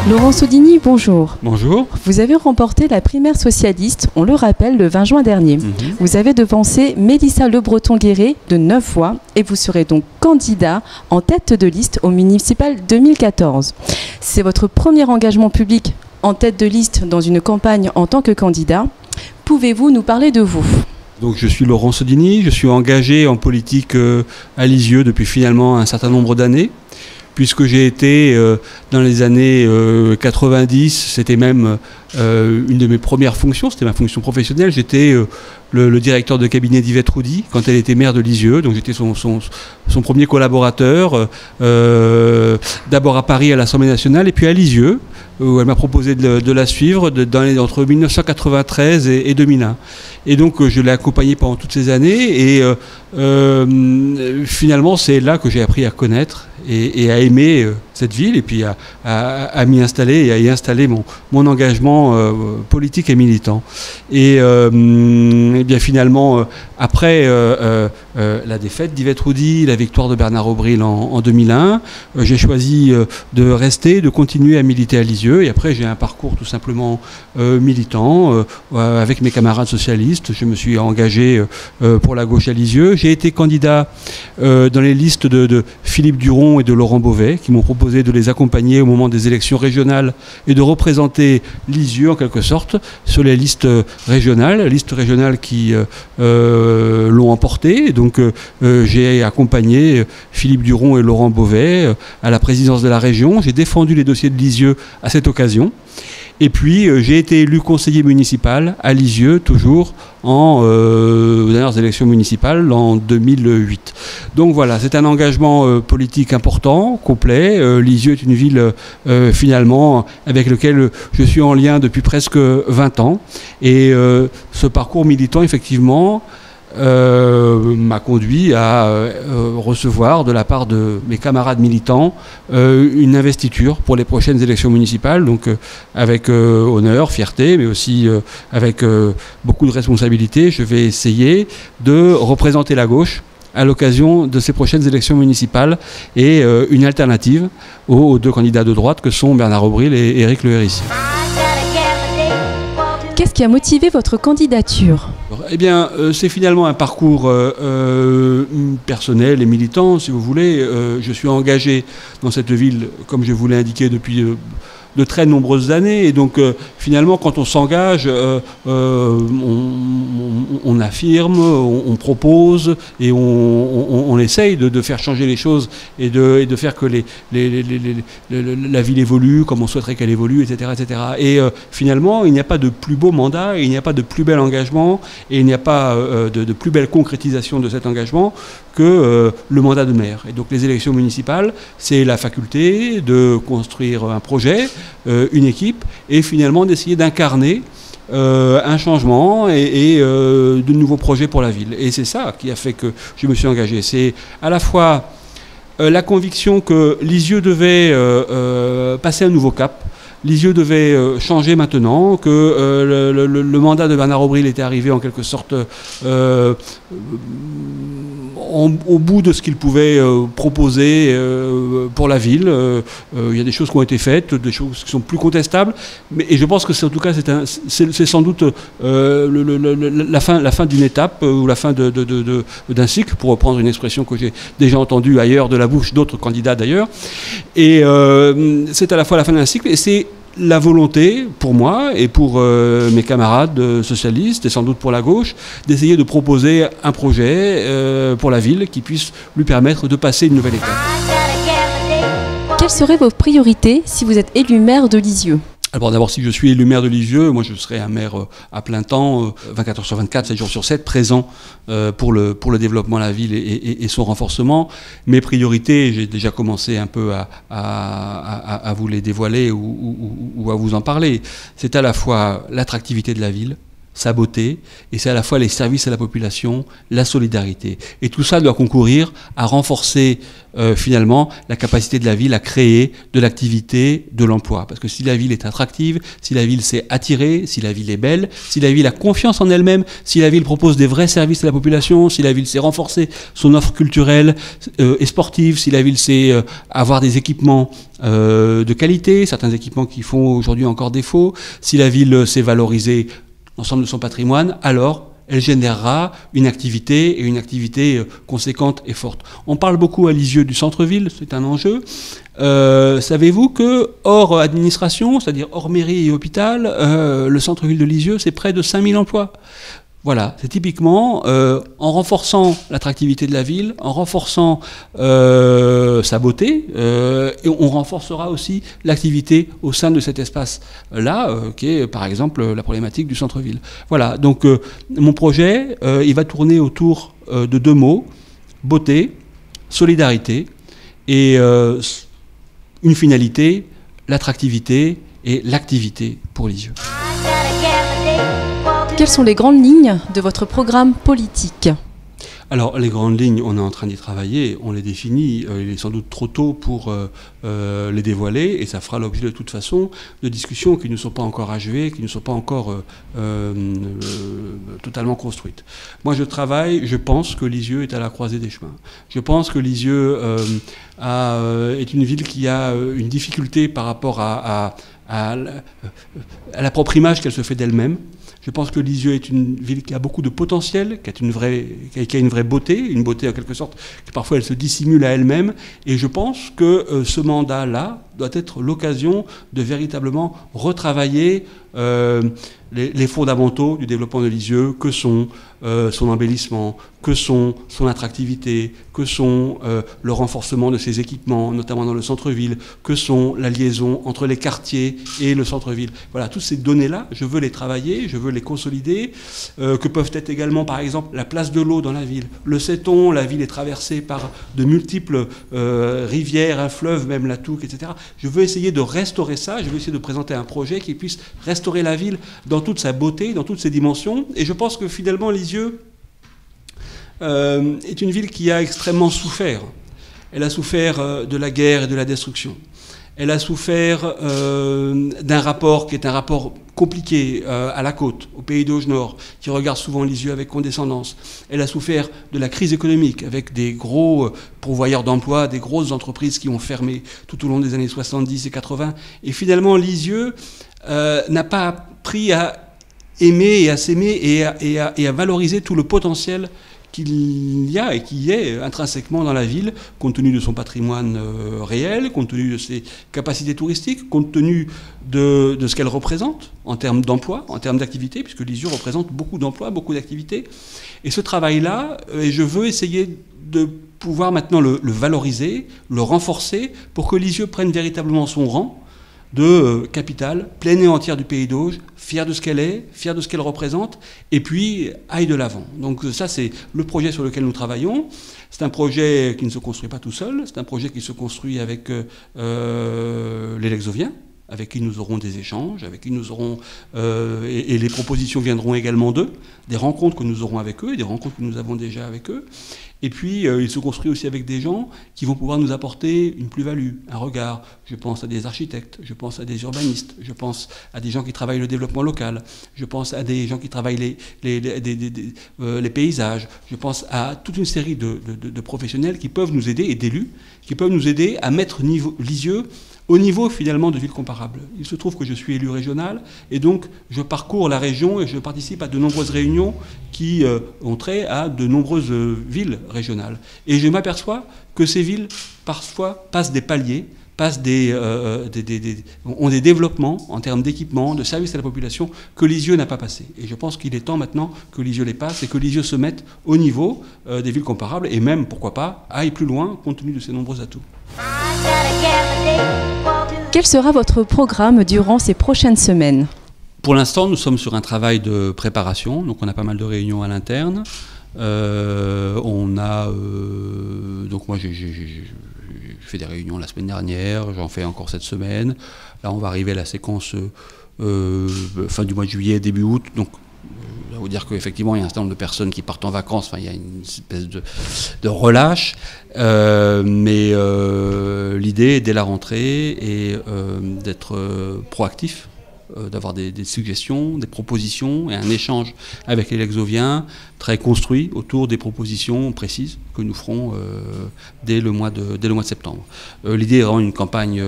Laurent Soudini, bonjour. Bonjour. Vous avez remporté la primaire socialiste, on le rappelle, le 20 juin dernier. Vous avez devancé Mélissa Le Breton-Guéret de 9 voix et vous serez donc candidat en tête de liste au municipal 2014. C'est votre premier engagement public en tête de liste dans une campagne en tant que candidat. Pouvez-vous nous parler de vous ? Donc je suis Laurent Soudini, je suis engagé en politique à Lisieux depuis finalement un certain nombre d'années, puisque j'ai été dans les années 90, c'était même une de mes premières fonctions, c'était ma fonction professionnelle, j'étais le directeur de cabinet d'Yvette Roudy quand elle était maire de Lisieux, donc j'étais son premier collaborateur, d'abord à Paris à l'Assemblée nationale et puis à Lisieux, où elle m'a proposé de la suivre entre 1993 et 2001. Et donc je l'ai accompagnée pendant toutes ces années et finalement c'est là que j'ai appris à connaître et à aimer cette ville et puis à m'y installer et à y installer mon engagement politique et militant. Et bien finalement, après la défaite d'Yvette Roudy, la victoire de Bernard Aubril en 2001, j'ai choisi de rester, de continuer à militer à Lisieux. Et après, j'ai un parcours tout simplement militant avec mes camarades socialistes. Je me suis engagé pour la gauche à Lisieux. J'ai été candidat dans les listes de Philippe Duron et de Laurent Beauvais, qui m'ont proposé de les accompagner au moment des élections régionales et de représenter Lisieux en quelque sorte sur les listes régionales qui l'ont emporté. Donc j'ai accompagné Philippe Duron et Laurent Beauvais à la présidence de la région. J'ai défendu les dossiers de Lisieux à cette occasion. Et puis j'ai été élu conseiller municipal à Lisieux, toujours aux dernières élections municipales en 2008. Donc voilà, c'est un engagement politique important, complet. Lisieux est une ville finalement avec laquelle je suis en lien depuis presque 20 ans. Et ce parcours militant, effectivement, m'a conduit à recevoir de la part de mes camarades militants une investiture pour les prochaines élections municipales, donc avec honneur, fierté, mais aussi avec beaucoup de responsabilités. Je vais essayer de représenter la gauche à l'occasion de ces prochaines élections municipales et une alternative aux deux candidats de droite que sont Bernard Aubril et Éric Le Hérissi. Qu'est-ce qui a motivé votre candidature ? Eh bien, c'est finalement un parcours personnel et militant, si vous voulez. Je suis engagé dans cette ville, comme je vous l'ai indiqué, depuis de très nombreuses années. Et donc, finalement, quand on s'engage, on affirme, on propose et on essaye de faire changer les choses et de faire que la ville évolue comme on souhaiterait qu'elle évolue, etc. etc. Et finalement, il n'y a pas de plus beau mandat, il n'y a pas de plus bel engagement et il n'y a pas de plus belle concrétisation de cet engagement que le mandat de maire. Et donc les élections municipales, c'est la faculté de construire un projet, une équipe, et finalement d'essayer d'incarner un changement et de nouveaux projets pour la ville. Et c'est ça qui a fait que je me suis engagé. C'est à la fois la conviction que Lisieux devait passer un nouveau cap. Lisieux devait changer maintenant, que le mandat de Bernard Aubril était arrivé en quelque sorte au bout de ce qu'il pouvait proposer pour la ville. Il y a des choses qui ont été faites, des choses qui sont plus contestables, et je pense que en tout cas c'est sans doute la fin d'une étape ou la fin d'un cycle, pour reprendre une expression que j'ai déjà entendue ailleurs de la bouche d'autres candidats d'ailleurs. Et c'est à la fois la fin d'un cycle et c'est la volonté, pour moi et pour mes camarades socialistes, et sans doute pour la gauche, d'essayer de proposer un projet pour la ville qui puisse lui permettre de passer une nouvelle étape. Quelles seraient vos priorités si vous êtes élu maire de Lisieux ? Alors d'abord, si je suis élu maire de Lisieux, moi je serai un maire à plein temps, 24 heures sur 24, 7 jours sur 7, présent pour le développement de la ville et son renforcement. Mes priorités, j'ai déjà commencé un peu à vous les dévoiler ou à vous en parler. C'est à la fois l'attractivité de la ville, sa beauté, et c'est à la fois les services à la population, la solidarité. Et tout ça doit concourir à renforcer finalement la capacité de la ville à créer de l'activité, de l'emploi. Parce que si la ville est attractive, si la ville sait attirer, si la ville est belle, si la ville a confiance en elle-même, si la ville propose des vrais services à la population, si la ville sait renforcer son offre culturelle et sportive, si la ville sait avoir des équipements de qualité, certains équipements qui font aujourd'hui encore défaut, si la ville sait valoriser l'ensemble de son patrimoine, alors elle générera une activité, et une activité conséquente et forte. On parle beaucoup à Lisieux du centre-ville, c'est un enjeu. Savez-vous que, hors administration, c'est-à-dire hors mairie et hôpital, le centre-ville de Lisieux, c'est près de 5000 emplois. Voilà, c'est typiquement en renforçant l'attractivité de la ville, en renforçant sa beauté, et on renforcera aussi l'activité au sein de cet espace-là, qui est par exemple la problématique du centre-ville. Voilà, donc mon projet, il va tourner autour de deux mots, beauté, solidarité, et une finalité, l'attractivité et l'activité pour Lisieux. Quelles sont les grandes lignes de votre programme politique ? Alors, les grandes lignes, on est en train d'y travailler, on les définit. Il est sans doute trop tôt pour les dévoiler, et ça fera l'objet de toute façon de discussions qui ne sont pas encore achevées, qui ne sont pas encore totalement construites. Moi, je pense que Lisieux est à la croisée des chemins. Je pense que Lisieux est une ville qui a une difficulté par rapport à la propre image qu'elle se fait d'elle-même. Je pense que Lisieux est une ville qui a beaucoup de potentiel, qui a une vraie beauté, une beauté en quelque sorte, que parfois elle se dissimule à elle-même. Et je pense que ce mandat-là doit être l'occasion de véritablement retravailler les fondamentaux du développement de Lisieux, que sont son embellissement, que sont son attractivité, que sont le renforcement de ses équipements, notamment dans le centre-ville, que sont la liaison entre les quartiers et le centre-ville. Voilà, toutes ces données-là, je veux les travailler, je veux les consolider, que peuvent être également, par exemple, la place de l'eau dans la ville. Le sait-on, la ville est traversée par de multiples rivières, un fleuve, même la Touques, etc. Je veux essayer de restaurer ça, je veux essayer de présenter un projet qui puisse restaurer la ville dans toute sa beauté, dans toutes ses dimensions. Et je pense que finalement, Lisieux est une ville qui a extrêmement souffert. Elle a souffert de la guerre et de la destruction. Elle a souffert d'un rapport qui est un rapport compliqué à la côte, au Pays d'Auge Nord, qui regarde souvent Lisieux avec condescendance. Elle a souffert de la crise économique, avec des gros pourvoyeurs d'emploi, des grosses entreprises qui ont fermé tout au long des années 70 et 80. Et finalement, Lisieux n'a pas appris à aimer et à s'aimer et à valoriser tout le potentiel qu'il y a et qui est intrinsèquement dans la ville, compte tenu de son patrimoine réel, compte tenu de ses capacités touristiques, compte tenu de ce qu'elle représente en termes d'emploi, en termes d'activité, puisque Lisieux représente beaucoup d'emplois, beaucoup d'activités. Et ce travail-là, je veux essayer de pouvoir maintenant le valoriser, le renforcer, pour que Lisieux prenne véritablement son rang de capitale pleine et entière du Pays d'Auge, fière de ce qu'elle est, fière de ce qu'elle représente, et puis aille de l'avant. Donc ça, c'est le projet sur lequel nous travaillons. C'est un projet qui ne se construit pas tout seul, c'est un projet qui se construit avec les Lexoviens, avec qui nous aurons des échanges, avec qui nous aurons... et les propositions viendront également d'eux, des rencontres que nous aurons avec eux, et des rencontres que nous avons déjà avec eux. Et puis, il se construit aussi avec des gens qui vont pouvoir nous apporter une plus-value, un regard. Je pense à des architectes, je pense à des urbanistes, je pense à des gens qui travaillent le développement local, je pense à des gens qui travaillent les paysages, je pense à toute une série de professionnels qui peuvent nous aider, et d'élus, qui peuvent nous aider à mettre Lisieux au niveau finalement de villes comparables. Il se trouve que je suis élu régional, et donc je parcours la région et je participe à de nombreuses réunions qui ont trait à de nombreuses villes régionales. Et je m'aperçois que ces villes, parfois, passent des paliers ont des développements en termes d'équipement, de services à la population que Lisieux n'a pas passé. Et je pense qu'il est temps maintenant que Lisieux les passe et que Lisieux se mette au niveau des villes comparables et même, pourquoi pas, aille plus loin compte tenu de ses nombreux atouts. Quel sera votre programme durant ces prochaines semaines ? Pour l'instant, nous sommes sur un travail de préparation, donc on a pas mal de réunions à l'interne. Donc moi j'ai fait des réunions la semaine dernière, j'en fais encore cette semaine. Là on va arriver à la séquence fin du mois de juillet, début août. Donc je vais vous dire qu'effectivement il y a un certain nombre de personnes qui partent en vacances, enfin il y a une espèce de relâche. Mais l'idée dès la rentrée est d'être proactif. D'avoir des suggestions, des propositions et un échange avec les Lexoviens très construit autour des propositions précises que nous ferons dès le mois de septembre. L'idée est vraiment une campagne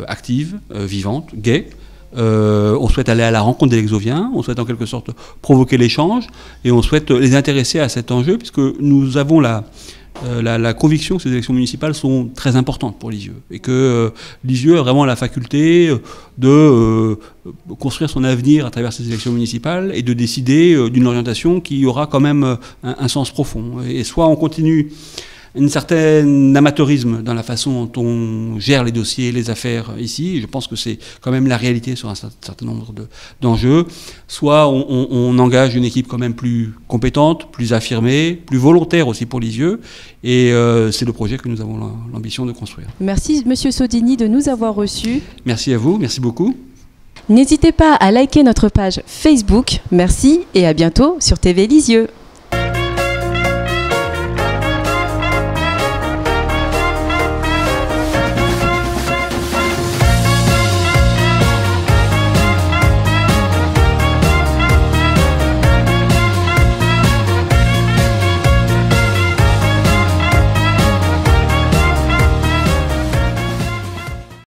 active, vivante, gaie. On souhaite aller à la rencontre des Lexoviens, on souhaite en quelque sorte provoquer l'échange et on souhaite les intéresser à cet enjeu puisque nous avons la conviction que ces élections municipales sont très importantes pour Lisieux et que Lisieux a vraiment la faculté de construire son avenir à travers ces élections municipales et de décider d'une orientation qui aura quand même un sens profond. Et soit on continue un certain amateurisme dans la façon dont on gère les dossiers, les affaires ici. Je pense que c'est quand même la réalité sur un certain nombre d'enjeux. Soit on engage une équipe quand même plus compétente, plus affirmée, plus volontaire aussi pour Lisieux. Et c'est le projet que nous avons l'ambition de construire. Merci Monsieur Sodini de nous avoir reçus. Merci à vous, merci beaucoup. N'hésitez pas à liker notre page Facebook. Merci et à bientôt sur TV Lisieux.